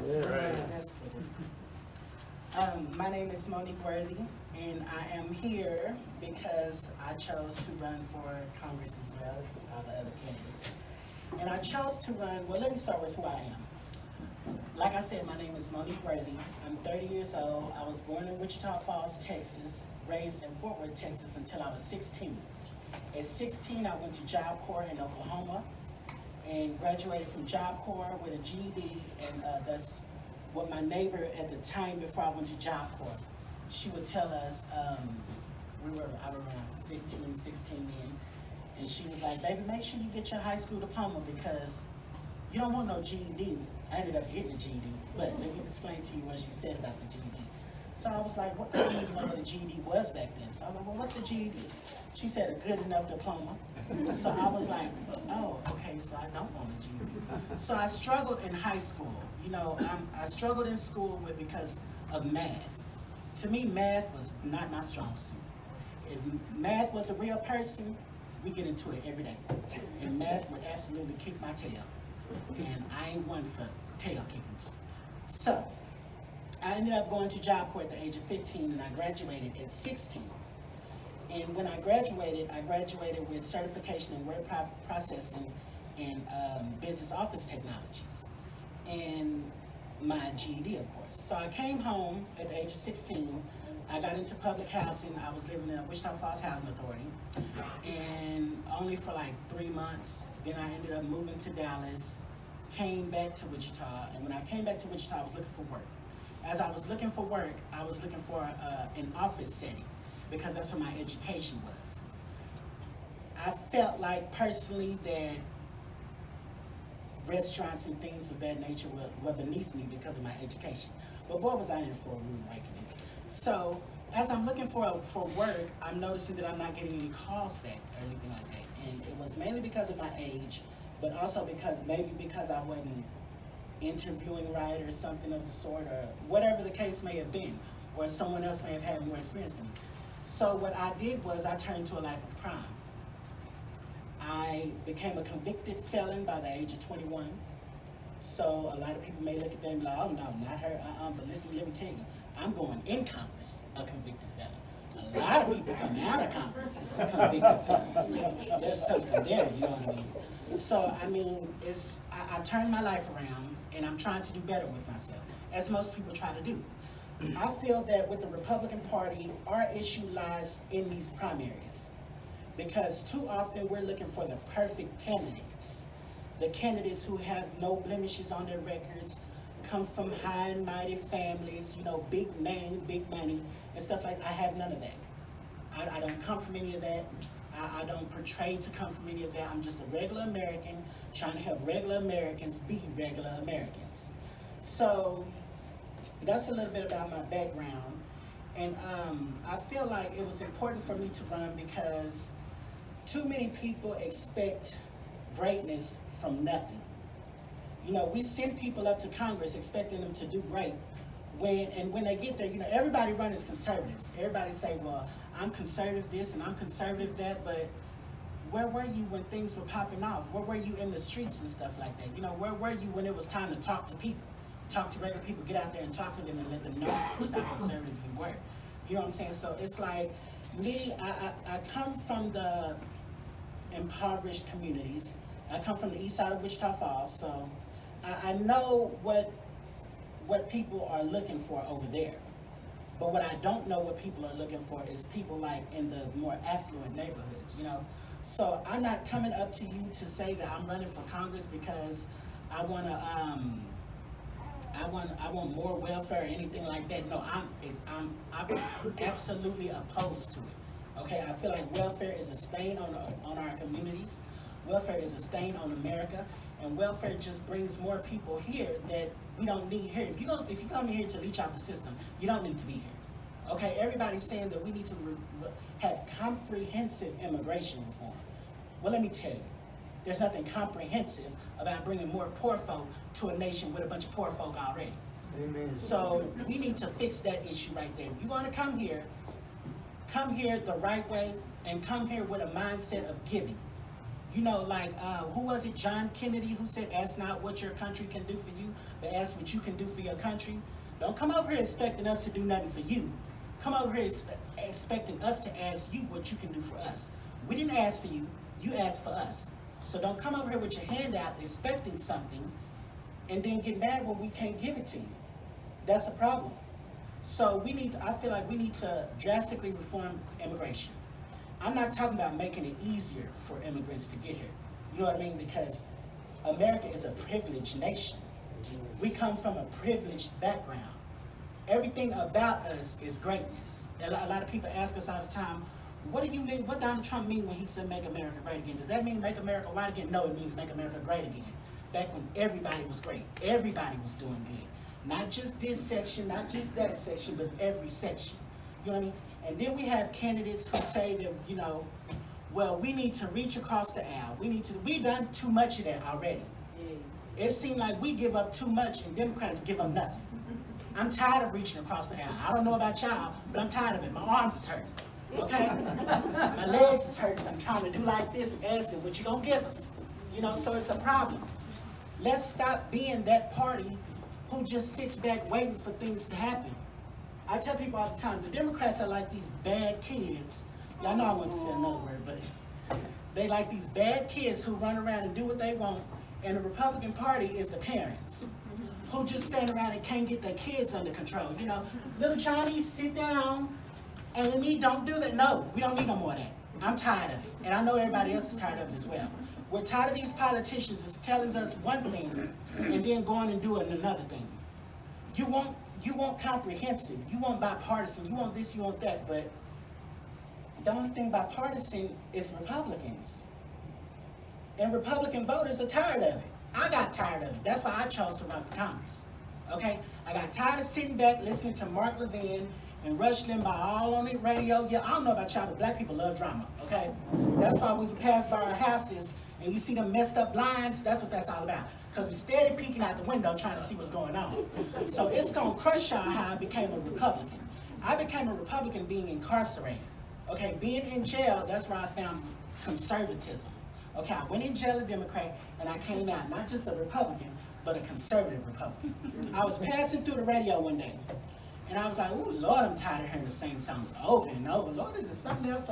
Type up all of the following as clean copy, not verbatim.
That's good. My name is Monique Worthy, and I am here because I chose to run for Congress as well as all the other candidates. And I chose to run, well, let me start with who I am. Like I said, my name is Monique Worthy. I'm 30 years old. I was born in Wichita Falls, Texas, raised in Fort Worth, Texas until I was 16. At 16, I went to Job Corps in Oklahoma and graduated from Job Corps with a GED, and that's what my neighbor at the time before I went to Job Corps, she would tell us, we were out around 15, 16 then, and she was like, baby, make sure you get your high school diploma because you don't want no GED. I ended up getting a GED, but let me explain to you what she said about the GED. So I was like, what? I didn't even know what a GED was back then. So I was like, well, what's a GED? She said a good enough diploma. So I was like, oh, okay, so I don't want a GED. So I struggled in high school. You know, I struggled in school because of math. To me, math was not my strong suit. If math was a real person, we get into it every day. And math would absolutely kick my tail. And I ain't one for tail kickers. So I ended up going to Job Corps at the age of 15, and I graduated at 16. And when I graduated with certification in word processing and business office technologies, and my GED, of course. So I came home at the age of 16. I got into public housing. I was living in the Wichita Falls Housing Authority, and only for like 3 months. Then I ended up moving to Dallas, came back to Wichita, and when I came back to Wichita, I was looking for work. As I was looking for work, I was looking for an office setting because that's where my education was. I felt like personally that restaurants and things of that nature were beneath me because of my education. But boy, was I in for a rude awakening. So as I'm looking for work, I'm noticing that I'm not getting any calls back or anything like that. And it was mainly because of my age, but also because I wasn't interviewing right or something of the sort, or whatever the case may have been, or someone else may have had more experience than me. So what I did was I turned to a life of crime. I became a convicted felon by the age of 21. So a lot of people may look at them and be like, oh no, not her, but listen, let me tell you, I'm going in Congress, a convicted felon. A lot of people come out of Congress, convicted felons. There's something there, you know what I mean? So, I mean, I turned my life around, and I'm trying to do better with myself, as most people try to do. I feel that with the Republican Party, our issue lies in these primaries, because too often we're looking for the perfect candidates. The candidates who have no blemishes on their records, come from high and mighty families, you know, big name, big money, and stuff like that. I have none of that. I don't come from any of that. I don't portray to come from any of that. I'm just a regular American trying to help regular Americans be regular Americans. So that's a little bit about my background. And I feel like it was important for me to run because too many people expect greatness from nothing. You know, we send people up to Congress expecting them to do great. When they get there, you know, everybody run as conservatives. Everybody say, well, I'm conservative this and I'm conservative that, but where were you when things were popping off? Where were you in the streets and stuff like that? You know, where were you when it was time to talk to people? Talk to regular people, get out there and talk to them and let them know just how conservative you were. You know what I'm saying? So it's like, me, I come from the impoverished communities. I come from the east side of Wichita Falls, so I know what people are looking for over there. But what I don't know what people are looking for is people like in the more affluent neighborhoods, you know? So I'm not coming up to you to say that I'm running for Congress because I want more welfare or anything like that. No, I'm absolutely opposed to it. Okay, I feel like welfare is a stain on our communities. Welfare is a stain on America, and welfare just brings more people here that we don't need here. If you come here to leech out the system, you don't need to be here. Okay, everybody's saying that we need to have comprehensive immigration reform. Well, let me tell you, there's nothing comprehensive about bringing more poor folk to a nation with a bunch of poor folk already. Amen. So we need to fix that issue right there. If you're going to come here the right way, and come here with a mindset of giving. You know, like, who was it, John Kennedy, who said, ask not what your country can do for you, but ask what you can do for your country. Don't come over here expecting us to do nothing for you. Come over here expecting us to ask you what you can do for us. We didn't ask for you, you asked for us. So don't come over here with your hand out expecting something and then get mad when we can't give it to you. That's a problem. So I feel like we need to drastically reform immigration. I'm not talking about making it easier for immigrants to get here. You know what I mean? Because America is a privileged nation. We come from a privileged background. Everything about us is greatness. A lot of people ask us all the time, what do you mean, what Donald Trump mean when he said make America great again? Does that mean make America white again? No, it means make America great again. Back when everybody was great, everybody was doing good. Not just this section, not just that section, but every section. You know what I mean? And then we have candidates who say that, you know, well, we need to reach across the aisle. We've done too much of that already. It seems like we give up too much and Democrats give up nothing. I'm tired of reaching across the aisle. I don't know about y'all, but I'm tired of it. My arms is hurting, okay? My legs is hurting. I'm trying to do like this and ask them, what you gonna give us? You know, so it's a problem. Let's stop being that party who just sits back waiting for things to happen. I tell people all the time, the Democrats are like these bad kids. Y'all know I want to say another word, but they like these bad kids who run around and do what they want, and the Republican Party is the parents who just stand around and can't get their kids under control. You know, little Johnny, sit down, Amy, don't do that. No, we don't need no more of that. I'm tired of it, and I know everybody else is tired of it as well. We're tired of these politicians that's telling us one thing and then going and doing another thing. You want comprehensive, you want bipartisan, you want this, you want that, but the only thing bipartisan is Republicans. And Republican voters are tired of it. I got tired of it. That's why I chose to run for Congress. Okay? I got tired of sitting back listening to Mark Levin and Rush Limbaugh all on the radio. Yeah, I don't know about y'all, but black people love drama. Okay? That's why when you pass by our houses and you see them messed up blinds, that's what that's all about. Because we steady peeking out the window trying to see what's going on. So it's going to crush y'all how I became a Republican. I became a Republican being incarcerated. Okay, being in jail, that's where I found conservatism. Okay, I went in jail a Democrat, and I came out not just a Republican, but a conservative Republican. I was passing through the radio one day, and I was like, oh, Lord, I'm tired of hearing the same songs over and over. Lord, is there something else?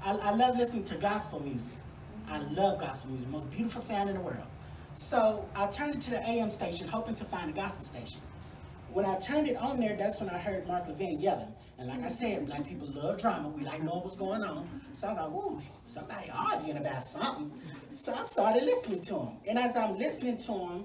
I love listening to gospel music. I love gospel music, most beautiful sound in the world. So I turned it to the AM station, hoping to find a gospel station. When I turned it on there, that's when I heard Mark Levin yelling. And like I said, black people love drama. We like knowing what's going on. So I was like, ooh, somebody arguing about something. So I started listening to him. And as I'm listening to him,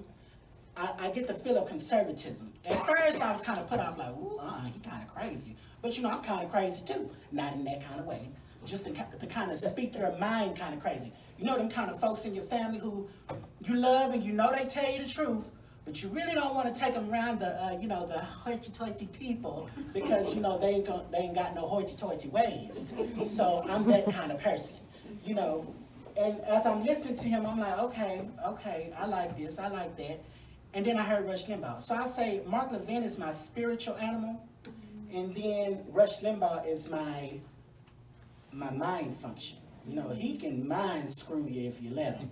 I get the feel of conservatism. At first, I was kind of put off like, ooh, he kind of crazy. But you know, I'm kind of crazy too. Not in that kind of way. Just the kind of speak your mind kind of crazy. You know them kind of folks in your family who you love and you know they tell you the truth, but you really don't want to take them around the, the hoity-toity people because, they ain't got no hoity-toity ways. So I'm that kind of person, And as I'm listening to him, I'm like, okay, I like this, I like that. And then I heard Rush Limbaugh. So I say Mark Levin is my spiritual animal, and then Rush Limbaugh is my mind function. He can mind screw you if you let him.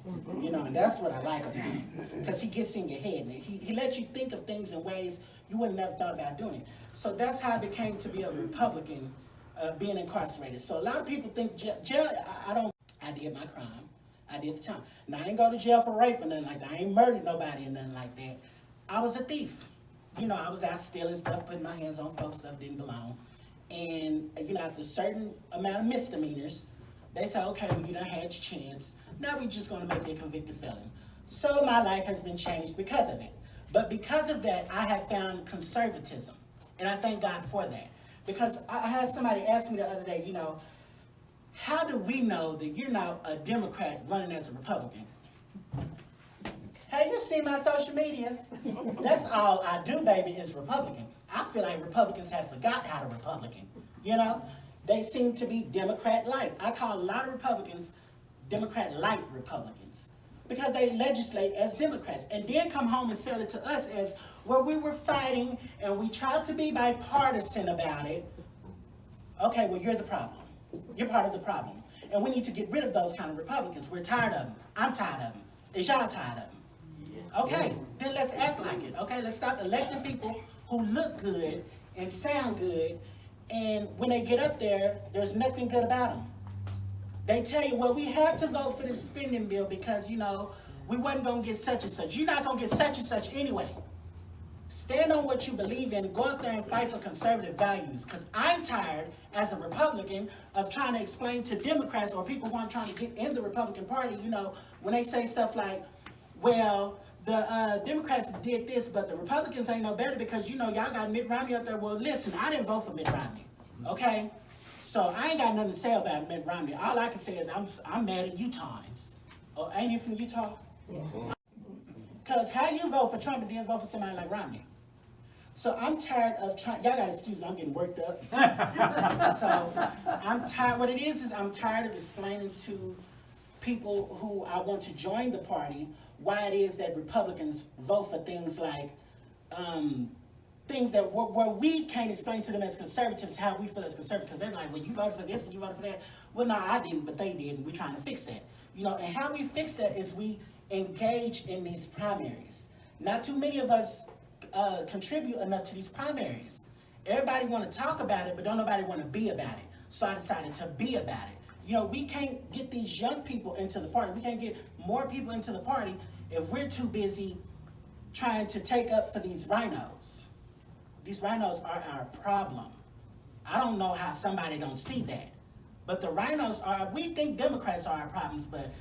And that's what I like about him. Because he gets in your head. And he lets you think of things in ways you would have never thought about doing. So that's how I became to be a Republican, being incarcerated. So a lot of people think jail, I did my crime. I did the time. Now, I ain't go to jail for rape or nothing like that. I ain't murdered nobody or nothing like that. I was a thief. I was out stealing stuff, putting my hands on folks stuff didn't belong. And, after a certain amount of misdemeanors, they say, okay, well, you done had your chance. Now we're just going to make you a convicted felon. So my life has been changed because of it. But because of that, I have found conservatism. And I thank God for that. Because I had somebody ask me the other day, how do we know that you're not a Democrat running as a Republican? Hey, you see my social media? That's all I do, baby, is Republican. I feel like Republicans have forgot how to Republican, They seem to be Democrat-light. I call a lot of Republicans Democrat-light Republicans because they legislate as Democrats and then come home and sell it to us as, well, we were fighting and we tried to be bipartisan about it. Okay, well, you're the problem. You're part of the problem. And we need to get rid of those kind of Republicans. We're tired of them. I'm tired of them. Is y'all tired of them? Okay, then let's act like it. Okay, let's stop electing people who look good and sound good, and when they get up there, there's nothing good about them. They tell you, well, we had to vote for this spending bill because, you know, we wasn't going to get such and such. You're not going to get such and such anyway. Stand on what you believe in. Go up there and fight for conservative values. Because I'm tired, as a Republican, of trying to explain to Democrats or people who are trying to get in the Republican Party, you know, when they say stuff like, well, the Democrats did this, but the Republicans ain't no better because, you know, y'all got Mitt Romney up there. Well, listen, I didn't vote for Mitt Romney, okay? So I ain't got nothing to say about Mitt Romney. All I can say is I'm mad at Utahns. Oh, ain't you from Utah? Yeah. Because how you vote for Trump and then vote for somebody like Romney? So I'm tired of trying, y'all gotta excuse me, I'm getting worked up. So I'm tired, what it is I'm tired of explaining to people who I want to join the party why it is that Republicans vote for things like, things that where we can't explain to them as conservatives how we feel as conservatives. Because they're like, well, you voted for this and you voted for that. Well, no, I didn't, but they did, and we're trying to fix that. You know, and how we fix that is we engage in these primaries. Not too many of us contribute enough to these primaries. Everybody want to talk about it, but don't nobody want to be about it. So I decided to be about it. You know, we can't get these young people into the party. We can't get more people into the party if we're too busy trying to take up for these rhinos. These rhinos are our problem. I don't know how somebody don't see that. But the rhinos are, we think Democrats are our problems, but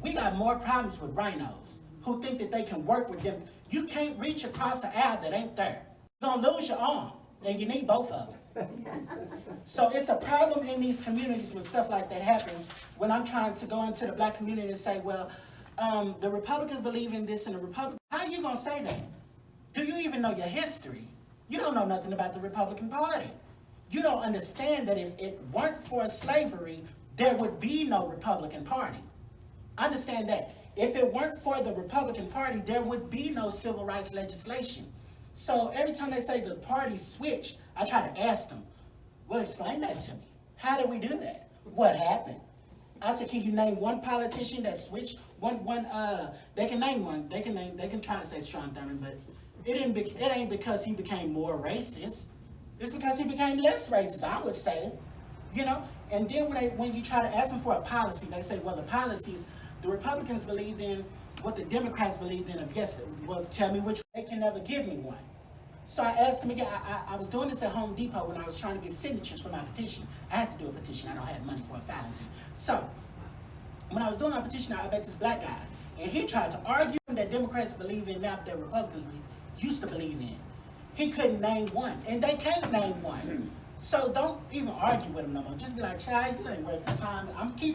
we got more problems with rhinos who think that they can work with them. You can't reach across the aisle that ain't there. You're gonna lose your arm, and you need both of them. So it's a problem in these communities when stuff like that happens, when I'm trying to go into the black community and say, well, the Republicans believe in this and the Republicans, how are you gonna say that? Do you even know your history? You don't know nothing about the Republican Party. You don't understand that if it weren't for slavery, there would be no Republican Party. Understand that. If it weren't for the Republican Party, there would be no civil rights legislation. So every time they say the party switched, I try to ask them, well, explain that to me. How did we do that? What happened? I said, can you name one politician that switched? They can name one. They can try to say Strom Thurmond, but it ain't because he became more racist. It's because he became less racist, I would say. You know? And then when you try to ask them for a policy, they say, well, the policies, the Republicans believed in what the Democrats believed in of yesterday. Well, tell me which. They can never give me one. So I asked them again. I was doing this at Home Depot when I was trying to get signatures for my petition. I had to do a petition. I don't have money for a filing fee. So when I was doing my petition, I met this black guy, and he tried to argue that Democrats believe in now that Republicans used to believe in. He couldn't name one, and they can't name one. So don't even argue with him no more. Just be like, child, you ain't worth the time. I'm keeping